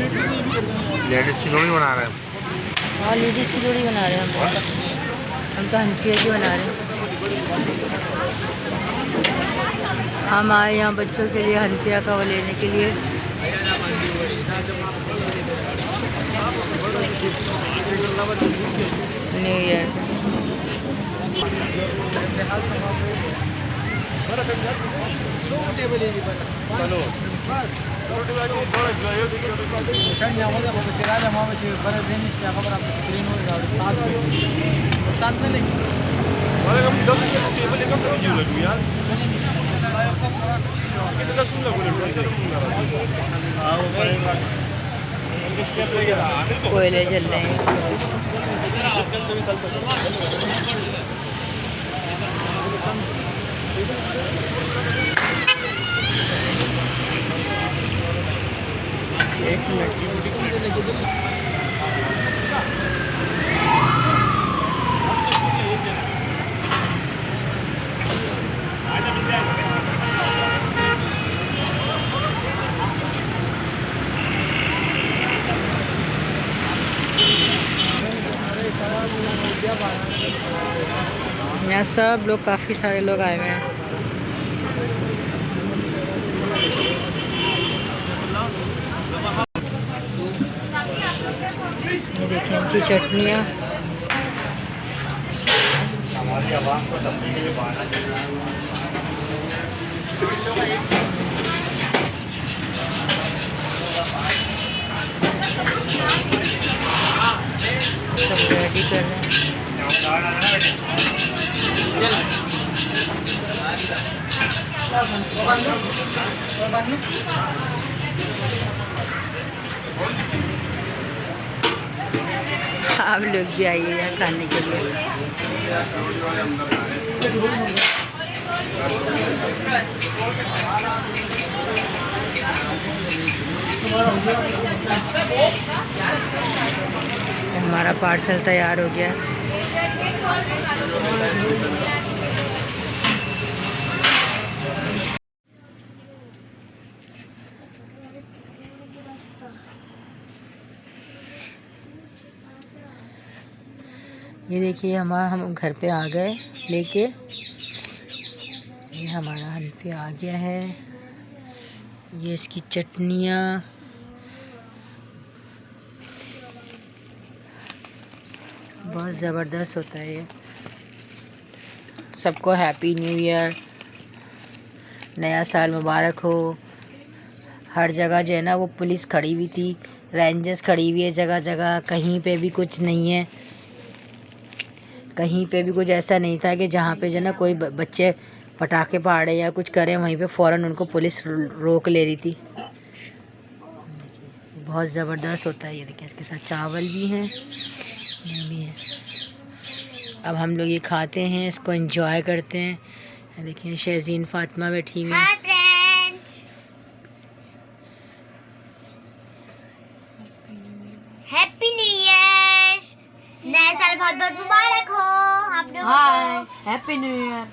Ladies की जोड़ी बना रहे हैं। हाँ लेडीज़ की जोड़ी बना रहे हैं हम तो हनफिया की बना रहे हैं। हम आए यहाँ बच्चों के लिए हनफिया का वो लेने के लिए। न्यू ईयर कोयले जल रहे हैं। एक मिनट यहाँ सब लोग काफ़ी सारे लोग आए हुए हैं। ये देखिए इनकी चटनियाँ। सब रेडी कर रहे हैं। आप लोग भी आइए यहाँ खाने के लिए। हमारा पार्सल तैयार हो गया। ये देखिए हम घर पे आ गए लेके। ये हमारा हनफिया आ गया है। ये इसकी चटनियाँ। बहुत ज़बरदस्त होता है ये। सबको हैप्पी न्यू ईयर, नया साल मुबारक हो। हर जगह जो है ना वो पुलिस खड़ी हुई थी, रेंजर्स खड़ी हुई है जगह जगह। कहीं पे भी कुछ नहीं है, कहीं पे भी कुछ ऐसा नहीं था कि जहाँ पे जो है ना कोई बच्चे पटाखे फाड़े या कुछ करें, वहीं पे फ़ौरन उनको पुलिस रोक ले रही थी। बहुत ज़बरदस्त होता है ये। देखिए इसके साथ चावल भी हैं, ये भी है। अब हम लोग ये खाते हैं, इसको एंजॉय करते हैं। देखिए शहजीन फातिमा बैठी हुई है। हैप्पी न्यू ईयर, नया साल बहुत बहुत मुबारक हो आप लोगों को। Happy new year.